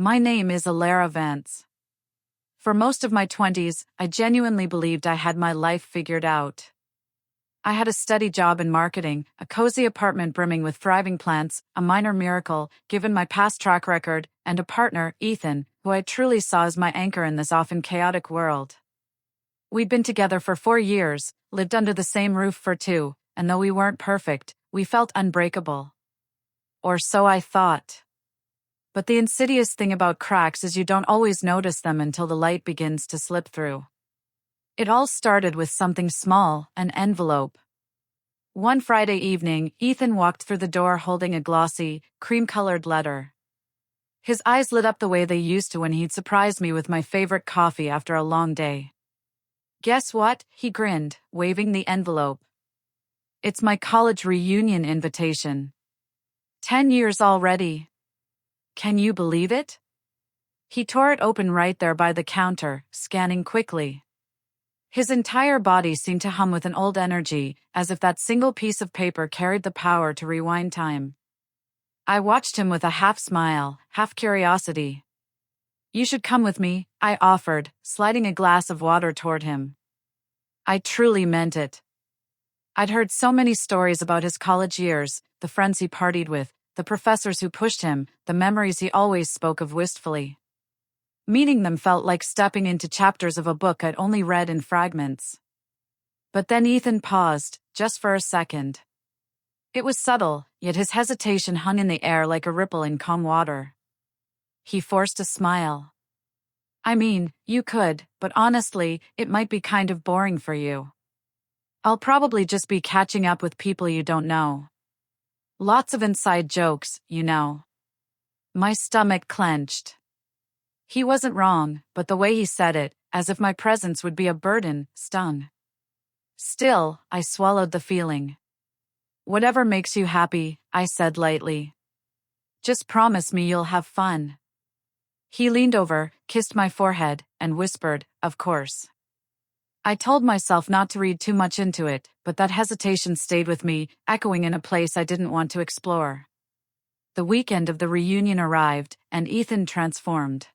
My name is Alara Vance. For most of my 20s, I genuinely believed I had my life figured out. I had a steady job in marketing, a cozy apartment brimming with thriving plants, a minor miracle, given my past track record, and a partner, Ethan, who I truly saw as my anchor in this often chaotic world. We'd been together for 4 years, lived under the same roof for 2, and though we weren't perfect, we felt unbreakable. Or so I thought. But the insidious thing about cracks is you don't always notice them until the light begins to slip through. It all started with something small, an envelope. One Friday evening, Ethan walked through the door holding a glossy, cream-colored letter. His eyes lit up the way they used to when he'd surprised me with my favorite coffee after a long day. "Guess what?" he grinned, waving the envelope. "It's my college reunion invitation. 10 years already. Can you believe it?" He tore it open right there by the counter, scanning quickly. His entire body seemed to hum with an old energy, as if that single piece of paper carried the power to rewind time. I watched him with a half smile, half curiosity. "You should come with me," I offered, sliding a glass of water toward him. I truly meant it. I'd heard so many stories about his college years, the friends he partied with, the professors who pushed him, the memories he always spoke of wistfully. Meeting them felt like stepping into chapters of a book I'd only read in fragments. But then Ethan paused, just for a second. It was subtle, yet his hesitation hung in the air like a ripple in calm water. He forced a smile. "I mean, you could, but honestly, it might be kind of boring for you. I'll probably just be catching up with people you don't know. Lots of inside jokes, you know." My stomach clenched. He wasn't wrong, but the way he said it, as if my presence would be a burden, stung. Still, I swallowed the feeling. "Whatever makes you happy," I said lightly. "Just promise me you'll have fun." He leaned over, kissed my forehead, and whispered, "Of course." I told myself not to read too much into it, but that hesitation stayed with me, echoing in a place I didn't want to explore. The weekend of the reunion arrived, and Ethan transformed.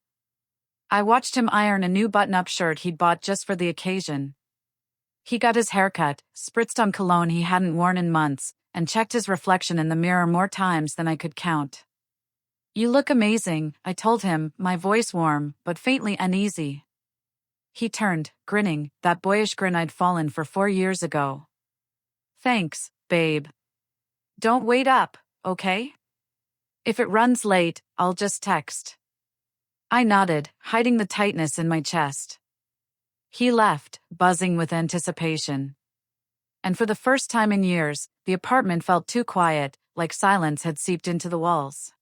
I watched him iron a new button-up shirt he'd bought just for the occasion. He got his hair cut, spritzed on cologne he hadn't worn in months, and checked his reflection in the mirror more times than I could count. "You look amazing," I told him, my voice warm, but faintly uneasy. He turned, grinning, that boyish grin I'd fallen for 4 years ago. "Thanks, babe. Don't wait up, okay? If it runs late, I'll just text." I nodded, hiding the tightness in my chest. He left, buzzing with anticipation. And for the first time in years, the apartment felt too quiet, like silence had seeped into the walls.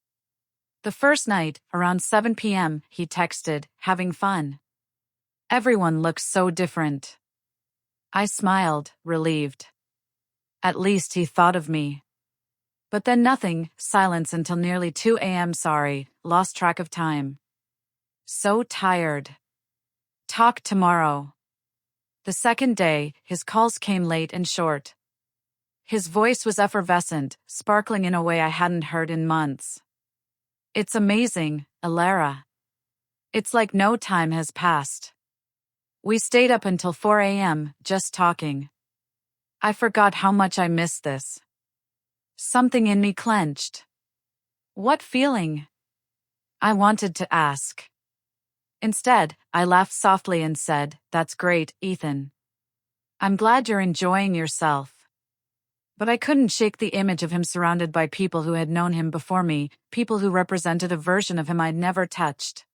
The first night, around 7 p.m., he texted, "Having fun?" Everyone looked so different. I smiled, relieved. At least he thought of me. But then nothing, silence until nearly 2 a.m. Sorry, lost track of time. So tired. Talk tomorrow. The second day, his calls came late and short. His voice was effervescent, sparkling in a way I hadn't heard in months. "It's amazing, Alara. It's like no time has passed. We stayed up until 4 a.m., just talking. I forgot how much I missed this." Something in me clenched. "What feeling?" I wanted to ask. Instead, I laughed softly and said, "That's great, Ethan. I'm glad you're enjoying yourself." But I couldn't shake the image of him surrounded by people who had known him before me, people who represented a version of him I'd never touched.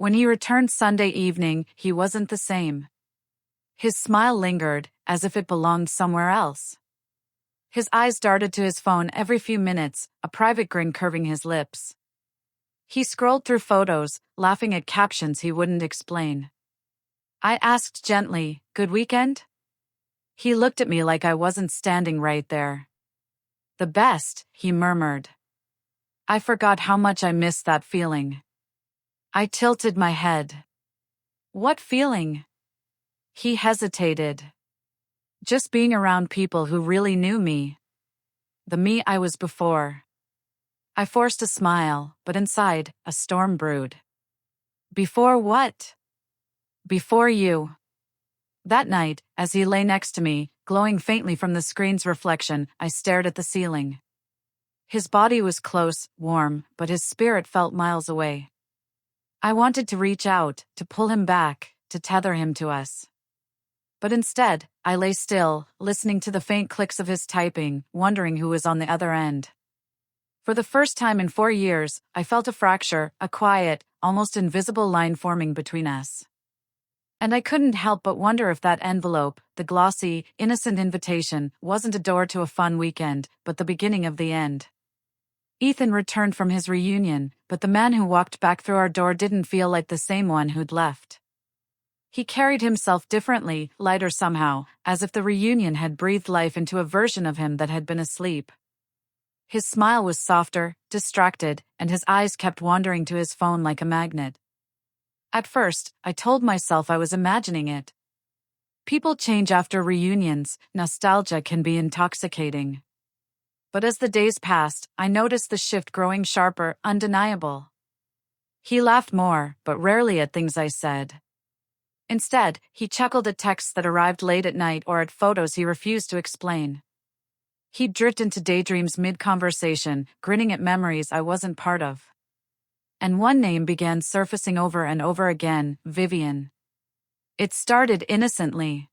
When he returned Sunday evening, he wasn't the same. His smile lingered, as if it belonged somewhere else. His eyes darted to his phone every few minutes, a private grin curving his lips. He scrolled through photos, laughing at captions he wouldn't explain. I asked gently, "Good weekend?" He looked at me like I wasn't standing right there. "The best," he murmured. I forgot how much I missed that feeling. I tilted my head. "What feeling?" He hesitated. "Just being around people who really knew me. The me I was before." I forced a smile, but inside, a storm brewed. Before what? Before you. That night, as he lay next to me, glowing faintly from the screen's reflection, I stared at the ceiling. His body was close, warm, but his spirit felt miles away. I wanted to reach out, to pull him back, to tether him to us. But instead, I lay still, listening to the faint clicks of his typing, wondering who was on the other end. For the first time in 4 years, I felt a fracture, a quiet, almost invisible line forming between us. And I couldn't help but wonder if that envelope, the glossy, innocent invitation, wasn't a door to a fun weekend, but the beginning of the end. Ethan returned from his reunion, but the man who walked back through our door didn't feel like the same one who'd left. He carried himself differently, lighter somehow, as if the reunion had breathed life into a version of him that had been asleep. His smile was softer, distracted, and his eyes kept wandering to his phone like a magnet. At first, I told myself I was imagining it. People change after reunions, nostalgia can be intoxicating. But as the days passed, I noticed the shift growing sharper, undeniable. He laughed more, but rarely at things I said. Instead, he chuckled at texts that arrived late at night or at photos he refused to explain. He'd drift into daydreams mid-conversation, grinning at memories I wasn't part of. And one name began surfacing over and over again, Vivian. It started innocently.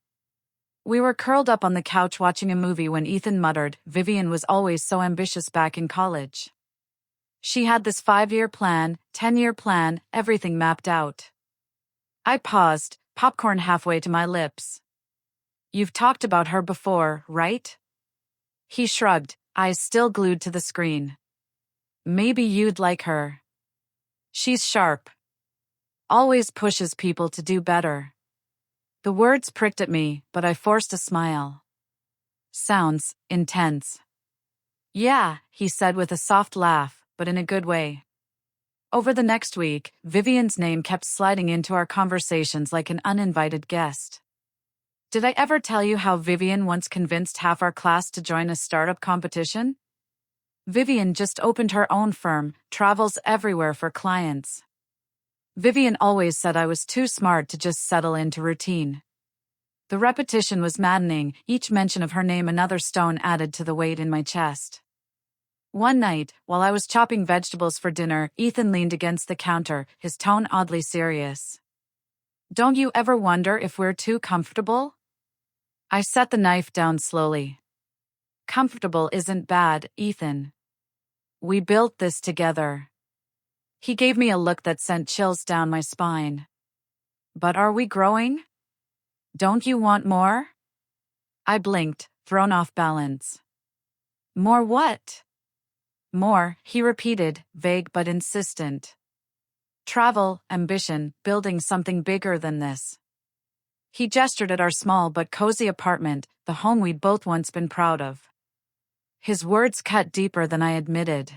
We were curled up on the couch watching a movie when Ethan muttered, Vivian was always so ambitious back in college. She had this 5-year plan, 10-year plan, everything mapped out. I paused, popcorn halfway to my lips. You've talked about her before, right? He shrugged, eyes still glued to the screen. Maybe you'd like her. She's sharp. Always pushes people to do better. The words pricked at me, but I forced a smile. Sounds intense. Yeah, he said with a soft laugh, but in a good way. Over the next week, Vivian's name kept sliding into our conversations like an uninvited guest. Did I ever tell you how Vivian once convinced half our class to join a startup competition? Vivian just opened her own firm, travels everywhere for clients. Vivian always said I was too smart to just settle into routine. The repetition was maddening, each mention of her name another stone added to the weight in my chest. One night, while I was chopping vegetables for dinner, Ethan leaned against the counter, his tone oddly serious. Don't you ever wonder if we're too comfortable? I set the knife down slowly. Comfortable isn't bad, Ethan. We built this together. He gave me a look that sent chills down my spine. But are we growing? Don't you want more? I blinked, thrown off balance. More what? More, he repeated, vague but insistent. Travel, ambition, building something bigger than this. He gestured at our small but cozy apartment, the home we'd both once been proud of. His words cut deeper than I admitted.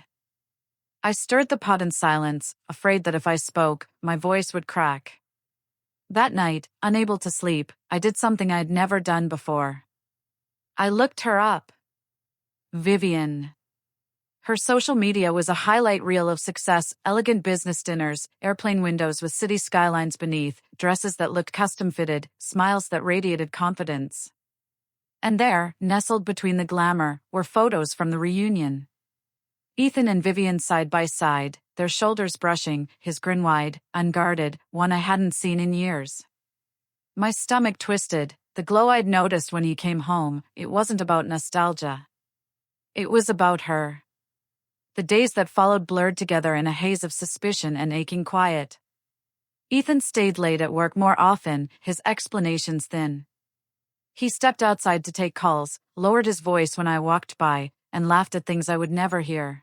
I stirred the pot in silence, afraid that if I spoke, my voice would crack. That night, unable to sleep, I did something I'd never done before. I looked her up. Vivian. Her social media was a highlight reel of success, elegant business dinners, airplane windows with city skylines beneath, dresses that looked custom-fitted, smiles that radiated confidence. And there, nestled between the glamour, were photos from the reunion. Ethan and Vivian side by side, their shoulders brushing, his grin wide, unguarded, one I hadn't seen in years. My stomach twisted, the glow I'd noticed when he came home, it wasn't about nostalgia. It was about her. The days that followed blurred together in a haze of suspicion and aching quiet. Ethan stayed late at work more often, his explanations thin. He stepped outside to take calls, lowered his voice when I walked by, and laughed at things I would never hear.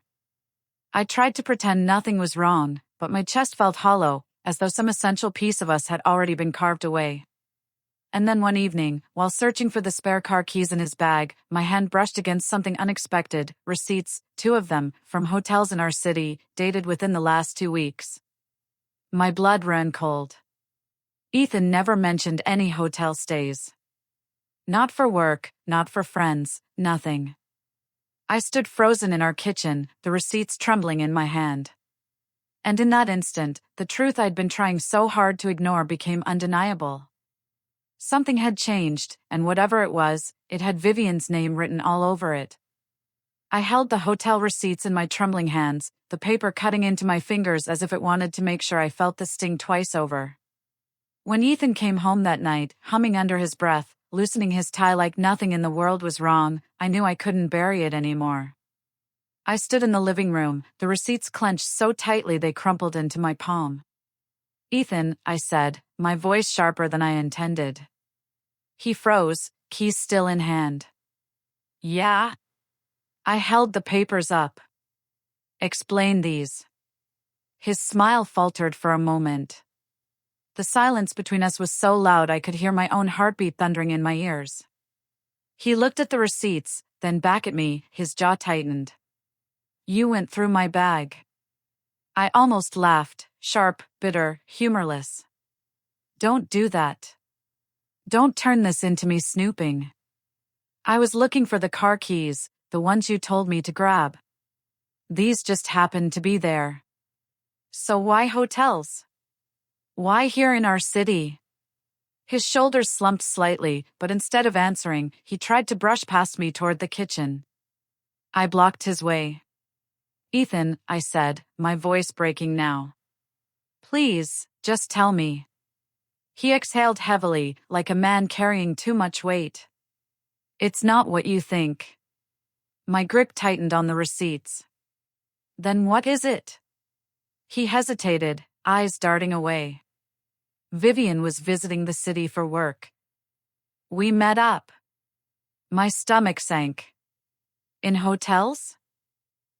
I tried to pretend nothing was wrong, but my chest felt hollow, as though some essential piece of us had already been carved away. And then one evening, while searching for the spare car keys in his bag, my hand brushed against something unexpected, receipts, 2 of them, from hotels in our city, dated within the last 2 weeks. My blood ran cold. Ethan never mentioned any hotel stays. Not for work, not for friends, nothing. I stood frozen in our kitchen, the receipts trembling in my hand. And in that instant, the truth I'd been trying so hard to ignore became undeniable. Something had changed, and whatever it was, it had Vivian's name written all over it. I held the hotel receipts in my trembling hands, the paper cutting into my fingers as if it wanted to make sure I felt the sting twice over. When Ethan came home that night, humming under his breath, loosening his tie like nothing in the world was wrong, I knew I couldn't bury it anymore. I stood in the living room, the receipts clenched so tightly they crumpled into my palm. "Ethan," I said, my voice sharper than I intended. He froze, keys still in hand. "Yeah?" I held the papers up. "Explain these." His smile faltered for a moment. The silence between us was so loud I could hear my own heartbeat thundering in my ears. He looked at the receipts, then back at me, his jaw tightened. "You went through my bag." I almost laughed, sharp, bitter, humorless. "Don't do that. Don't turn this into me snooping. I was looking for the car keys, the ones you told me to grab. These just happened to be there. So why hotels? Why here in our city?" His shoulders slumped slightly, but instead of answering, he tried to brush past me toward the kitchen. I blocked his way. "Ethan," I said, my voice breaking now. "Please, just tell me." He exhaled heavily, like a man carrying too much weight. "It's not what you think." My grip tightened on the receipts. "Then what is it?" He hesitated, eyes darting away. "Vivian was visiting the city for work. We met up." My stomach sank. "In hotels?"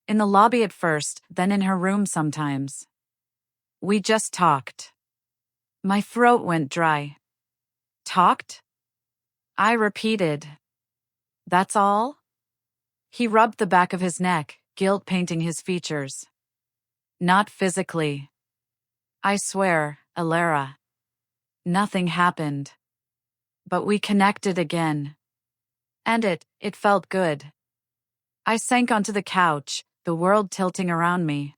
"In the lobby at first, then in her room sometimes. We just talked." My throat went dry. "Talked?" I repeated. "That's all?" He rubbed the back of his neck, guilt painting his features. "Not physically. I swear, Alara. Nothing happened. But we connected again. And it felt good." I sank onto the couch, the world tilting around me.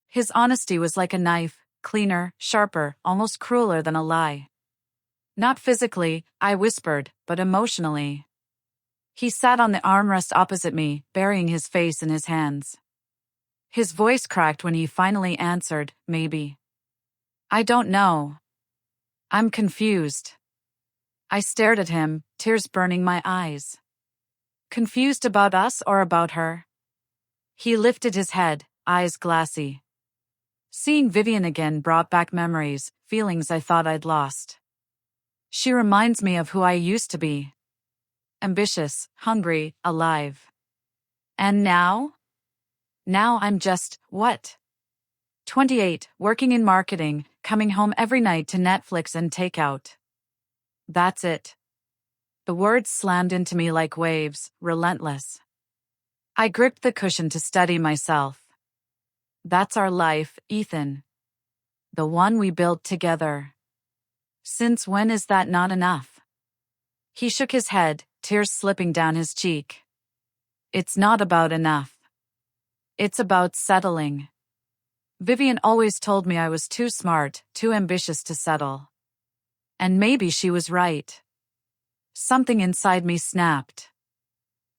His honesty was like a knife, cleaner, sharper, almost crueler than a lie. "Not physically," I whispered, "but emotionally." He sat on the armrest opposite me, burying his face in his hands. His voice cracked when he finally answered, "Maybe." "I don't know. I'm confused." I stared at him, tears burning my eyes. "Confused about us or about her?" He lifted his head, eyes glassy. Seeing Vivian again brought back memories, feelings I thought I'd lost. "She reminds me of who I used to be. Ambitious, hungry, alive. And now? Now I'm just, what? 28, working in marketing, coming home every night to Netflix and takeout. That's it." The words slammed into me like waves, relentless. I gripped the cushion to steady myself. "That's our life, Ethan. The one we built together. Since when is that not enough?" He shook his head, tears slipping down his cheek. "It's not about enough. It's about settling. Vivian always told me I was too smart, too ambitious to settle. And maybe she was right." Something inside me snapped.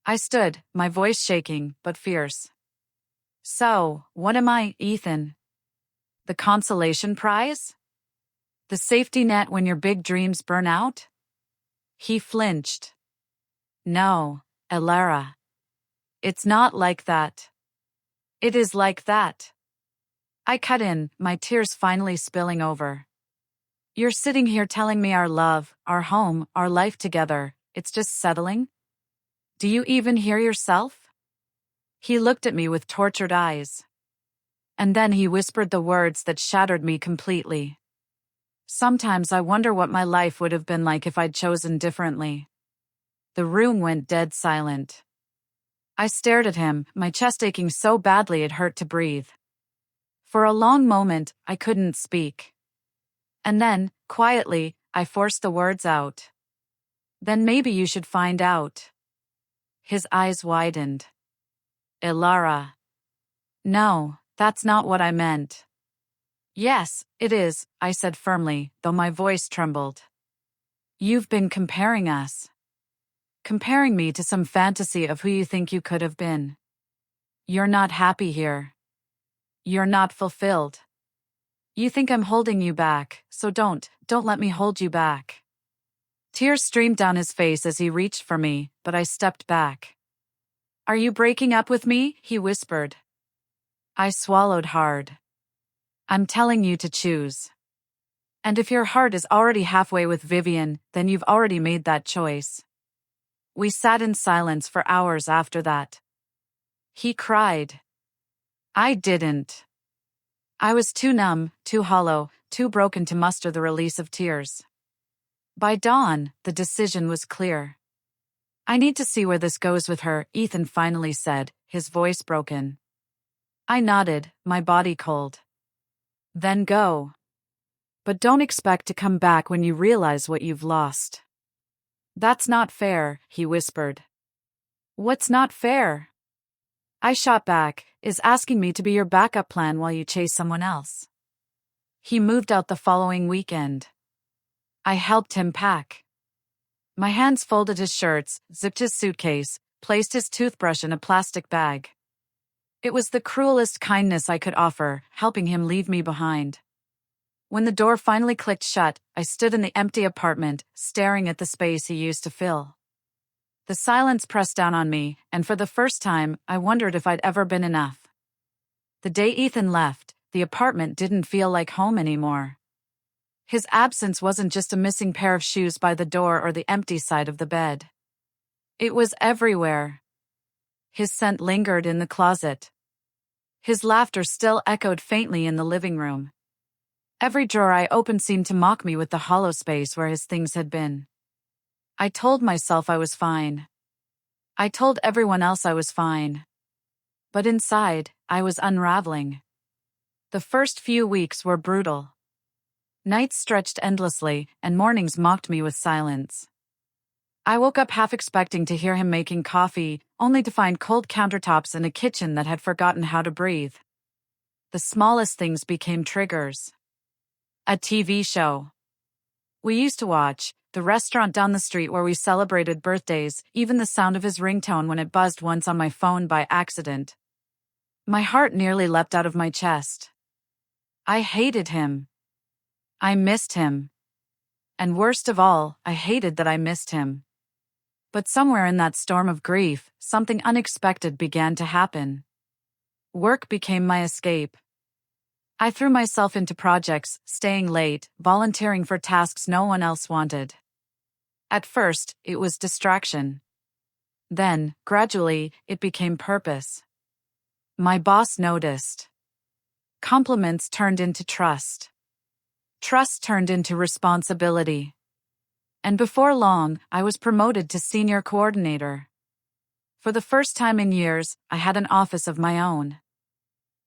I stood, my voice shaking, but fierce. "So, what am I, Ethan? The consolation prize? The safety net when your big dreams burn out?" He flinched. "No, Alara. It's not like that. It is like that." I cut in, my tears finally spilling over. "You're sitting here telling me our love, our home, our life together, it's just settling? Do you even hear yourself?" He looked at me with tortured eyes. And then he whispered the words that shattered me completely. "Sometimes I wonder what my life would have been like if I'd chosen differently." The room went dead silent. I stared at him, my chest aching so badly it hurt to breathe. For a long moment, I couldn't speak. And then, quietly, I forced the words out. "Then maybe you should find out." His eyes widened. Ilara. No, that's not what I meant. Yes, it is, I said firmly, though my voice trembled. You've been comparing us. Comparing me to some fantasy of who you think you could have been. You're not happy here. You're not fulfilled. You think I'm holding you back, so don't let me hold you back. Tears streamed down his face as he reached for me, but I stepped back. Are you breaking up with me? He whispered. I swallowed hard. I'm telling you to choose. And if your heart is already halfway with Vivian, then you've already made that choice. We sat in silence for hours after that. He cried. I didn't. I was too numb, too hollow, too broken to muster the release of tears. By dawn, the decision was clear. I need to see where this goes with her, Ethan finally said, his voice broken. I nodded, my body cold. Then go. But don't expect to come back when you realize what you've lost. That's not fair, he whispered. What's not fair? I shot back, is asking me to be your backup plan while you chase someone else. He moved out the following weekend. I helped him pack. My hands folded his shirts, zipped his suitcase, placed his toothbrush in a plastic bag. It was the cruelest kindness I could offer, helping him leave me behind. When the door finally clicked shut, I stood in the empty apartment, staring at the space he used to fill. The silence pressed down on me, and for the first time, I wondered if I'd ever been enough. The day Ethan left, the apartment didn't feel like home anymore. His absence wasn't just a missing pair of shoes by the door or the empty side of the bed. It was everywhere. His scent lingered in the closet. His laughter still echoed faintly in the living room. Every drawer I opened seemed to mock me with the hollow space where his things had been. I told myself I was fine. I told everyone else I was fine. But inside, I was unraveling. The first few weeks were brutal. Nights stretched endlessly, and mornings mocked me with silence. I woke up half expecting to hear him making coffee, only to find cold countertops and a kitchen that had forgotten how to breathe. The smallest things became triggers. A TV show we used to watch, the restaurant down the street where we celebrated birthdays, even the sound of his ringtone when it buzzed once on my phone by accident. My heart nearly leapt out of my chest. I hated him. I missed him. And worst of all, I hated that I missed him. But somewhere in that storm of grief, something unexpected began to happen. Work became my escape. I threw myself into projects, staying late, volunteering for tasks no one else wanted. At first, it was distraction. Then, gradually, it became purpose. My boss noticed. Compliments turned into trust. Trust turned into responsibility. And before long, I was promoted to senior coordinator. For the first time in years, I had an office of my own.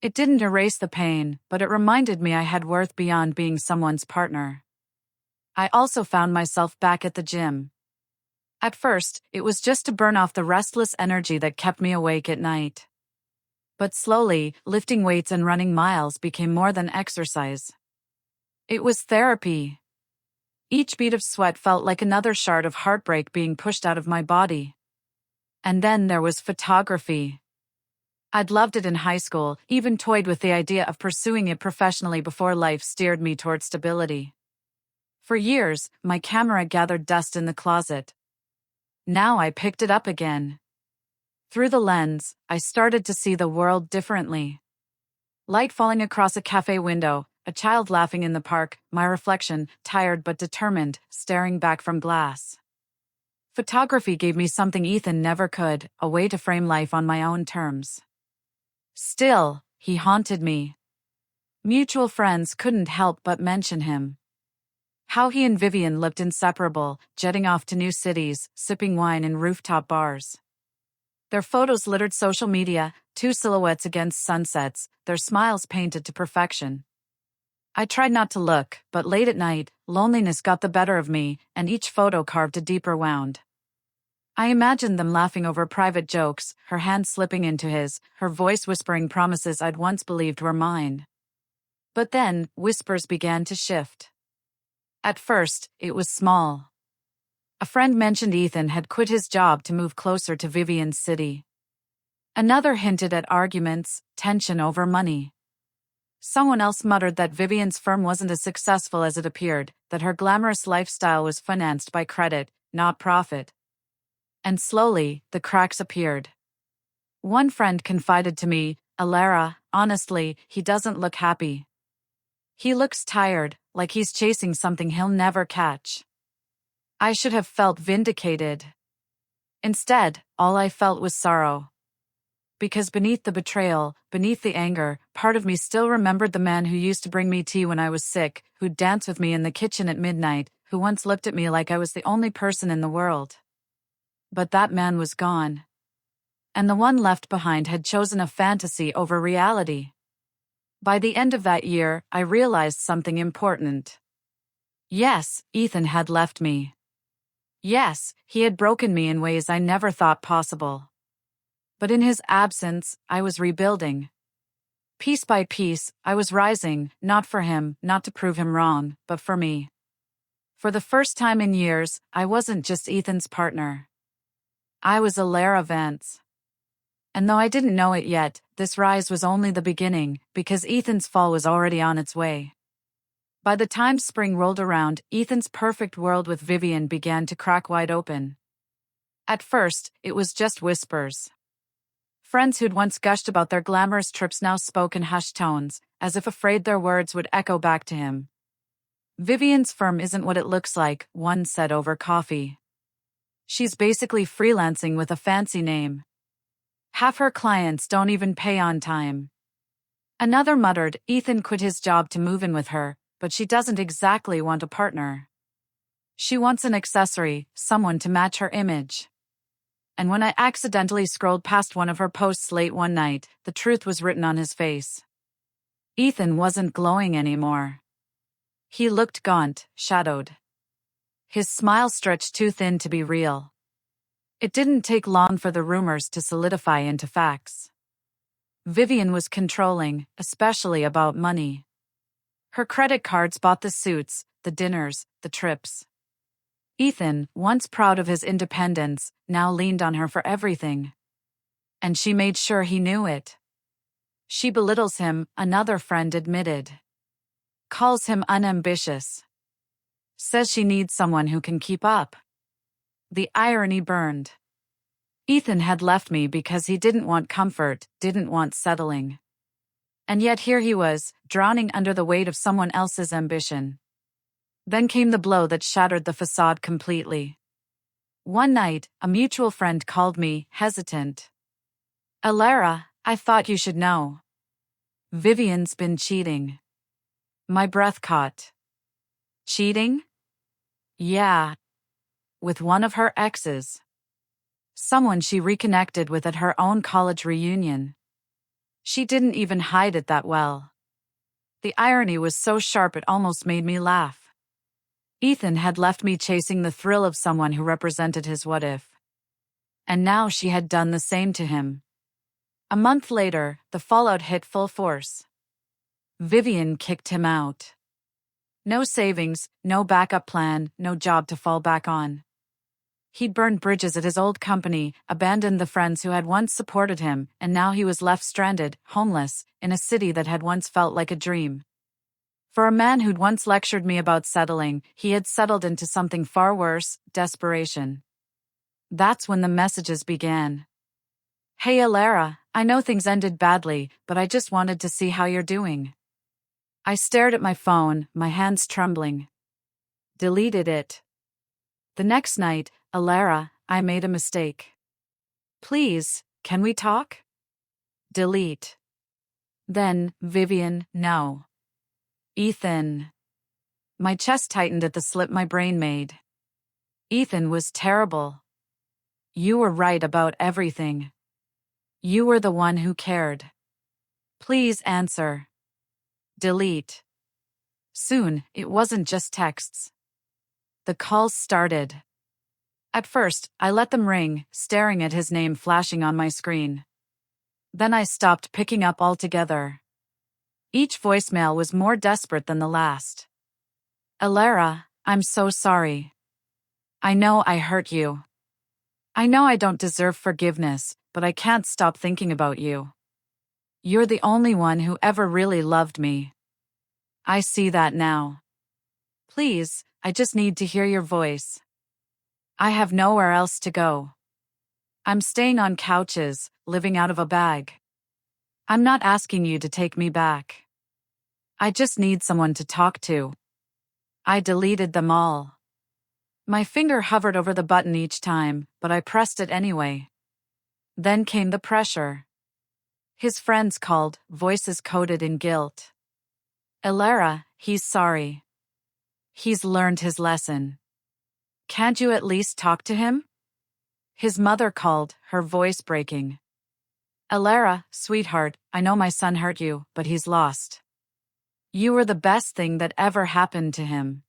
It didn't erase the pain, but it reminded me I had worth beyond being someone's partner. I also found myself back at the gym. At first, it was just to burn off the restless energy that kept me awake at night. But slowly, lifting weights and running miles became more than exercise. It was therapy. Each bead of sweat felt like another shard of heartbreak being pushed out of my body. And then there was photography. I'd loved it in high school, even toyed with the idea of pursuing it professionally before life steered me toward stability. For years, my camera gathered dust in the closet. Now I picked it up again. Through the lens, I started to see the world differently. Light falling across a cafe window, a child laughing in the park, my reflection, tired but determined, staring back from glass. Photography gave me something Ethan never could, a way to frame life on my own terms. Still, he haunted me. Mutual friends couldn't help but mention him. How he and Vivian looked inseparable, jetting off to new cities, sipping wine in rooftop bars. Their photos littered social media, two silhouettes against sunsets, their smiles painted to perfection. I tried not to look, but late at night, loneliness got the better of me, and each photo carved a deeper wound. I imagined them laughing over private jokes, her hand slipping into his, her voice whispering promises I'd once believed were mine. But then, whispers began to shift. At first, it was small. A friend mentioned Ethan had quit his job to move closer to Vivian's city. Another hinted at arguments, tension over money. Someone else muttered that Vivian's firm wasn't as successful as it appeared, that her glamorous lifestyle was financed by credit, not profit. And slowly, the cracks appeared. One friend confided to me, "Alara, honestly, he doesn't look happy. He looks tired, like he's chasing something he'll never catch." I should have felt vindicated. Instead, all I felt was sorrow. Because beneath the betrayal, beneath the anger, part of me still remembered the man who used to bring me tea when I was sick, who'd dance with me in the kitchen at midnight, who once looked at me like I was the only person in the world. But that man was gone. And the one left behind had chosen a fantasy over reality. By the end of that year, I realized something important. Yes, Ethan had left me. Yes, he had broken me in ways I never thought possible. But in his absence, I was rebuilding. Piece by piece, I was rising, not for him, not to prove him wrong, but for me. For the first time in years, I wasn't just Ethan's partner. I was Alara Vance. And though I didn't know it yet, this rise was only the beginning, because Ethan's fall was already on its way. By the time spring rolled around, Ethan's perfect world with Vivian began to crack wide open. At first, it was just whispers. Friends who'd once gushed about their glamorous trips now spoke in hushed tones, as if afraid their words would echo back to him. "Vivian's firm isn't what it looks like," one said over coffee. "She's basically freelancing with a fancy name. Half her clients don't even pay on time." Another muttered, "Ethan quit his job to move in with her, but she doesn't exactly want a partner. She wants an accessory, someone to match her image." And when I accidentally scrolled past one of her posts late one night, the truth was written on his face. Ethan wasn't glowing anymore. He looked gaunt, shadowed. His smile stretched too thin to be real. It didn't take long for the rumors to solidify into facts. Vivian was controlling, especially about money. Her credit cards bought the suits, the dinners, the trips. Ethan, once proud of his independence, now leaned on her for everything. And she made sure he knew it. She belittles him, another friend admitted. Calls him unambitious. Says she needs someone who can keep up. The irony burned. Ethan had left me because he didn't want comfort, didn't want settling. And yet here he was, drowning under the weight of someone else's ambition. Then came the blow that shattered the facade completely. One night, a mutual friend called me, hesitant. "Alara, I thought you should know. Vivian's been cheating." My breath caught. Cheating? Yeah. With one of her exes. Someone she reconnected with at her own college reunion. She didn't even hide it that well. The irony was so sharp it almost made me laugh. Ethan had left me chasing the thrill of someone who represented his what if. And now she had done the same to him. A month later, the fallout hit full force. Vivian kicked him out. No savings, no backup plan, no job to fall back on. He'd burned bridges at his old company, abandoned the friends who had once supported him, and now he was left stranded, homeless, in a city that had once felt like a dream. For a man who'd once lectured me about settling, he had settled into something far worse, desperation. That's when the messages began. "Hey Alara, I know things ended badly, but I just wanted to see how you're doing." I stared at my phone, my hands trembling. Deleted it. The next night, "Alara, I made a mistake. Please, can we talk?" Delete. Then, "Vivian, no." "Ethan." My chest tightened at the slip my brain made. "Ethan was terrible. You were right about everything. You were the one who cared. Please answer." Delete. Soon, it wasn't just texts. The calls started. At first, I let them ring, staring at his name flashing on my screen. Then I stopped picking up altogether. Each voicemail was more desperate than the last. Elara, I'm so sorry. I know I hurt you. I know I don't deserve forgiveness, but I can't stop thinking about you. You're the only one who ever really loved me. I see that now. Please, I just need to hear your voice. I have nowhere else to go. I'm staying on couches, living out of a bag. I'm not asking you to take me back. I just need someone to talk to. I deleted them all. My finger hovered over the button each time, but I pressed it anyway. Then came the pressure. His friends called, voices coated in guilt. Elara, he's sorry. He's learned his lesson. Can't you at least talk to him? His mother called, her voice breaking. Elara, sweetheart, I know my son hurt you, but he's lost. You were the best thing that ever happened to him.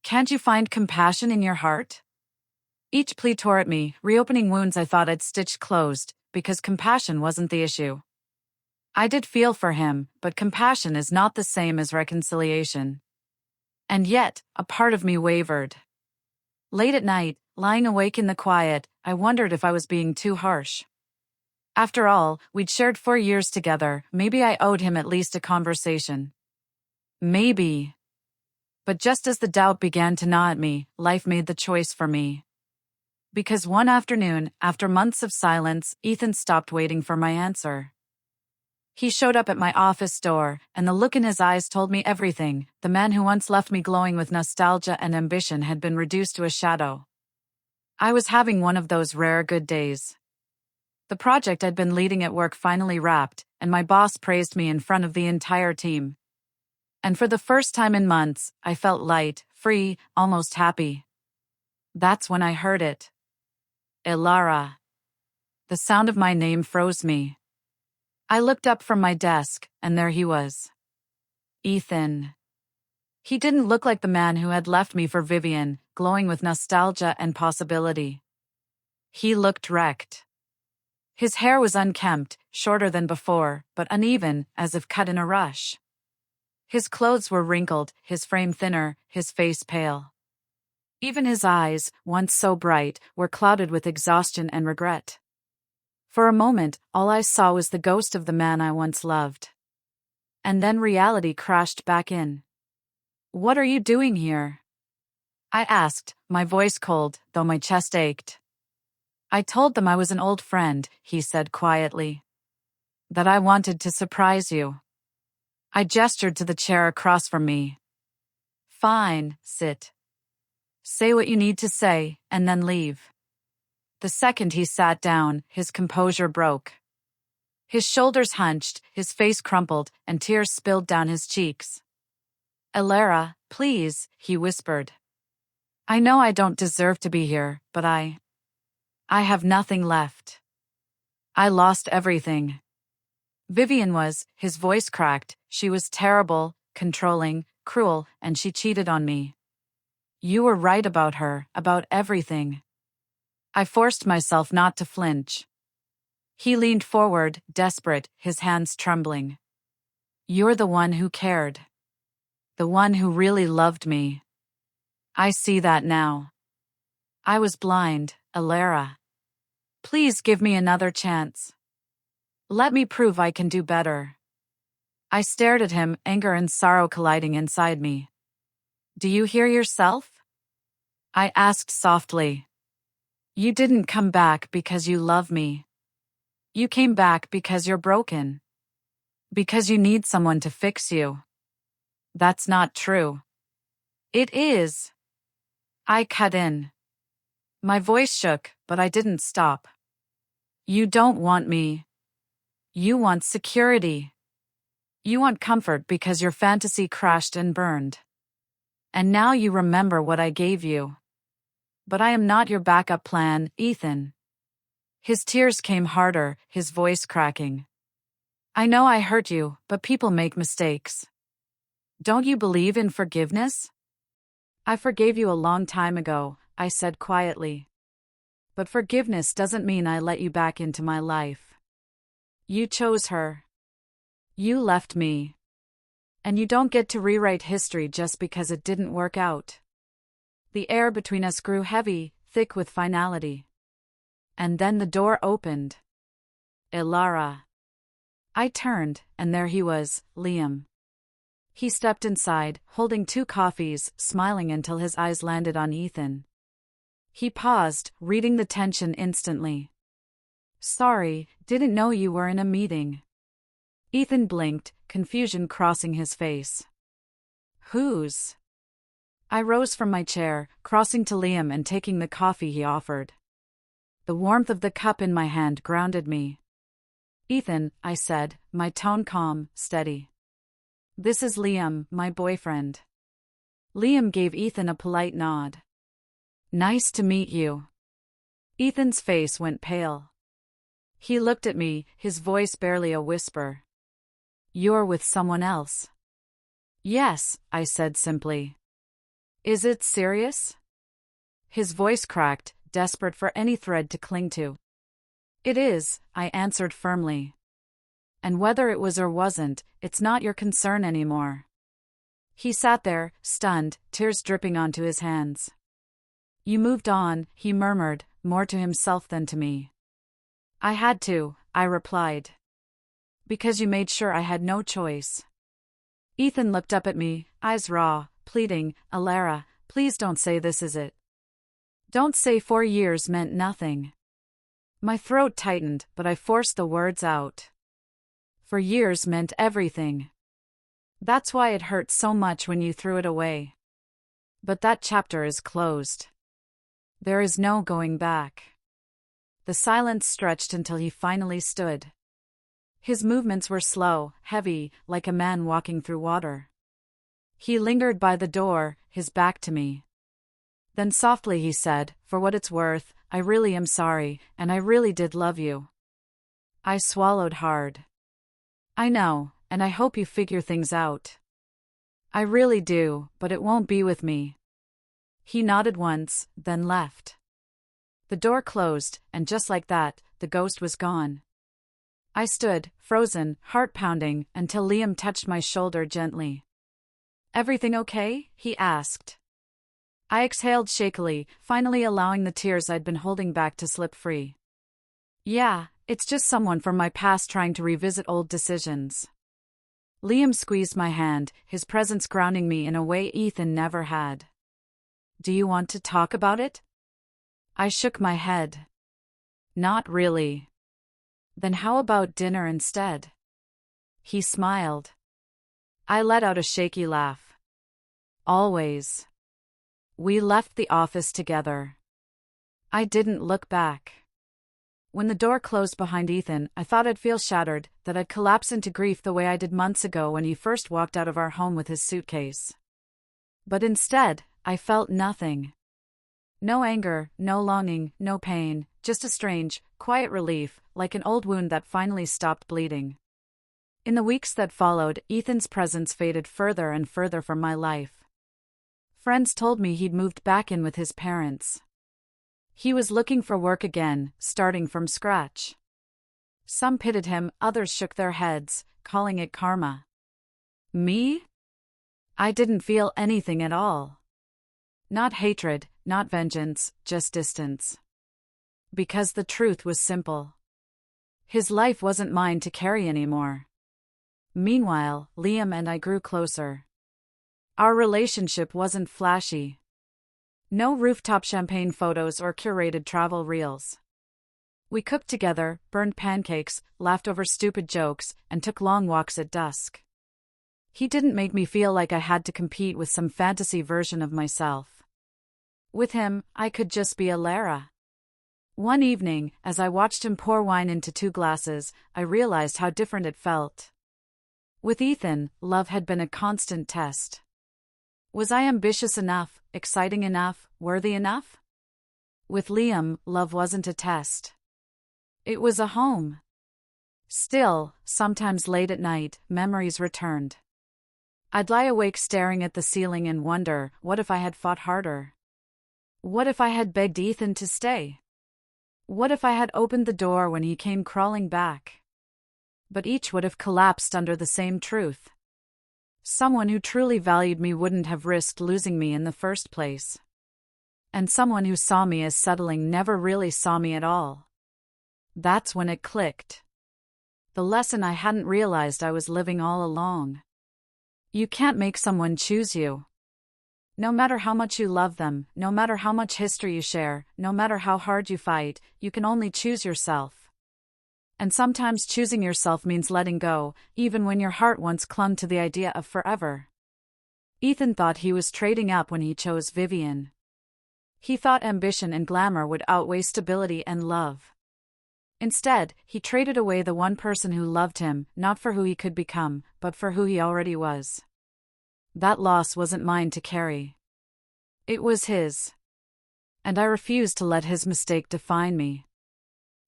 Can't you find compassion in your heart? Each plea tore at me, reopening wounds I thought I'd stitched closed, because compassion wasn't the issue. I did feel for him, but compassion is not the same as reconciliation. And yet, a part of me wavered. Late at night, lying awake in the quiet, I wondered if I was being too harsh. After all, we'd shared 4 years together, maybe I owed him at least a conversation. Maybe. But just as the doubt began to gnaw at me, life made the choice for me. Because one afternoon, after months of silence, Ethan stopped waiting for my answer. He showed up at my office door, and the look in his eyes told me everything. The man who once left me glowing with nostalgia and ambition had been reduced to a shadow. I was having one of those rare good days. The project I'd been leading at work finally wrapped, and my boss praised me in front of the entire team. And for the first time in months, I felt light, free, almost happy. That's when I heard it. Elara. The sound of my name froze me. I looked up from my desk, and there he was. Ethan. He didn't look like the man who had left me for Vivian, glowing with nostalgia and possibility. He looked wrecked. His hair was unkempt, shorter than before, but uneven, as if cut in a rush. His clothes were wrinkled, his frame thinner, his face pale. Even his eyes, once so bright, were clouded with exhaustion and regret. For a moment, all I saw was the ghost of the man I once loved. And then reality crashed back in. What are you doing here? I asked, my voice cold, though my chest ached. I told them I was an old friend, he said quietly. That I wanted to surprise you. I gestured to the chair across from me. Fine, sit. Say what you need to say, and then leave. The second he sat down, his composure broke. His shoulders hunched, his face crumpled, and tears spilled down his cheeks. Elara, please, he whispered. I know I don't deserve to be here, but I have nothing left. I lost everything. Vivian was, his voice cracked, she was terrible, controlling, cruel, and she cheated on me. You were right about her, about everything. I forced myself not to flinch. He leaned forward, desperate, his hands trembling. You're the one who cared. The one who really loved me. I see that now. I was blind, Elara. Please give me another chance. Let me prove I can do better. I stared at him, anger and sorrow colliding inside me. Do you hear yourself? I asked softly. You didn't come back because you love me. You came back because you're broken. Because you need someone to fix you. That's not true. It is. I cut in. My voice shook, but I didn't stop. You don't want me. You want security. You want comfort because your fantasy crashed and burned. And now you remember what I gave you. But I am not your backup plan, Ethan. His tears came harder, his voice cracking. I know I hurt you, but people make mistakes. Don't you believe in forgiveness? I forgave you a long time ago, I said quietly. But forgiveness doesn't mean I let you back into my life. You chose her. You left me. And you don't get to rewrite history just because it didn't work out. The air between us grew heavy, thick with finality. And then the door opened. Ilara. I turned, and there he was, Liam. He stepped inside, holding 2 coffees, smiling until his eyes landed on Ethan. He paused, reading the tension instantly. Sorry, didn't know you were in a meeting. Ethan blinked, confusion crossing his face. Whose? I rose from my chair, crossing to Liam and taking the coffee he offered. The warmth of the cup in my hand grounded me. Ethan, I said, my tone calm, steady. This is Liam, my boyfriend. Liam gave Ethan a polite nod. Nice to meet you. Ethan's face went pale. He looked at me, his voice barely a whisper. You're with someone else? Yes, I said simply. Is it serious? His voice cracked, desperate for any thread to cling to. It is, I answered firmly. And whether it was or wasn't, it's not your concern anymore. He sat there, stunned, tears dripping onto his hands. You moved on, he murmured, more to himself than to me. I had to, I replied. Because you made sure I had no choice. Ethan looked up at me, eyes raw, pleading, Ilara, please don't say this is it. Don't say 4 years meant nothing. My throat tightened, but I forced the words out. 4 years meant everything. That's why it hurt so much when you threw it away. But that chapter is closed. There is no going back. The silence stretched until he finally stood. His movements were slow, heavy, like a man walking through water. He lingered by the door, his back to me. Then softly he said, for what it's worth, I really am sorry, and I really did love you. I swallowed hard. I know, and I hope you figure things out. I really do, but it won't be with me. He nodded once, then left. The door closed, and just like that, the ghost was gone. I stood, frozen, heart pounding, until Liam touched my shoulder gently. Everything okay? He asked. I exhaled shakily, finally allowing the tears I'd been holding back to slip free. Yeah, it's just someone from my past trying to revisit old decisions. Liam squeezed my hand, his presence grounding me in a way Ethan never had. Do you want to talk about it? I shook my head. Not really. Then how about dinner instead? He smiled. I let out a shaky laugh. Always. We left the office together. I didn't look back. When the door closed behind Ethan, I thought I'd feel shattered, that I'd collapse into grief the way I did months ago when he first walked out of our home with his suitcase. But instead, I felt nothing. No anger, no longing, no pain, just a strange, quiet relief, like an old wound that finally stopped bleeding. In the weeks that followed, Ethan's presence faded further and further from my life. Friends told me he'd moved back in with his parents. He was looking for work again, starting from scratch. Some pitied him, others shook their heads, calling it karma. Me? I didn't feel anything at all. Not hatred, not vengeance, just distance. Because the truth was simple. His life wasn't mine to carry anymore. Meanwhile, Liam and I grew closer. Our relationship wasn't flashy. No rooftop champagne photos or curated travel reels. We cooked together, burned pancakes, laughed over stupid jokes, and took long walks at dusk. He didn't make me feel like I had to compete with some fantasy version of myself. With him, I could just be Ilara. One evening, as I watched him pour wine into 2 glasses, I realized how different it felt. With Ethan, love had been a constant test. Was I ambitious enough, exciting enough, worthy enough? With Liam, love wasn't a test. It was a home. Still, sometimes late at night, memories returned. I'd lie awake staring at the ceiling and wonder, what if I had fought harder? What if I had begged Ethan to stay? What if I had opened the door when he came crawling back? But each would have collapsed under the same truth. Someone who truly valued me wouldn't have risked losing me in the first place. And someone who saw me as settling never really saw me at all. That's when it clicked. The lesson I hadn't realized I was living all along. You can't make someone choose you. No matter how much you love them, no matter how much history you share, no matter how hard you fight, you can only choose yourself. And sometimes choosing yourself means letting go, even when your heart once clung to the idea of forever. Ethan thought he was trading up when he chose Vivian. He thought ambition and glamour would outweigh stability and love. Instead, he traded away the one person who loved him, not for who he could become, but for who he already was. That loss wasn't mine to carry. It was his. And I refused to let his mistake define me.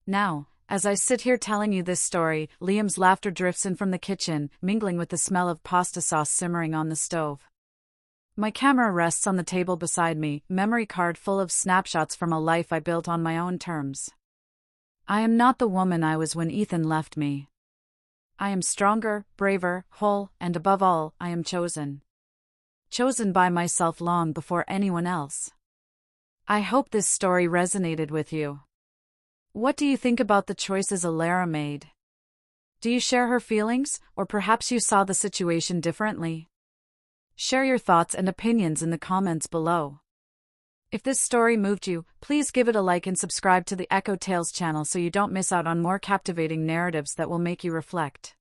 Now, as I sit here telling you this story, Liam's laughter drifts in from the kitchen, mingling with the smell of pasta sauce simmering on the stove. My camera rests on the table beside me, memory card full of snapshots from a life I built on my own terms. I am not the woman I was when Ethan left me. I am stronger, braver, whole, and above all, I am chosen. Chosen by myself long before anyone else. I hope this story resonated with you. What do you think about the choices Alara made? Do you share her feelings, or perhaps you saw the situation differently? Share your thoughts and opinions in the comments below. If this story moved you, please give it a like and subscribe to the Echo Tales channel so you don't miss out on more captivating narratives that will make you reflect.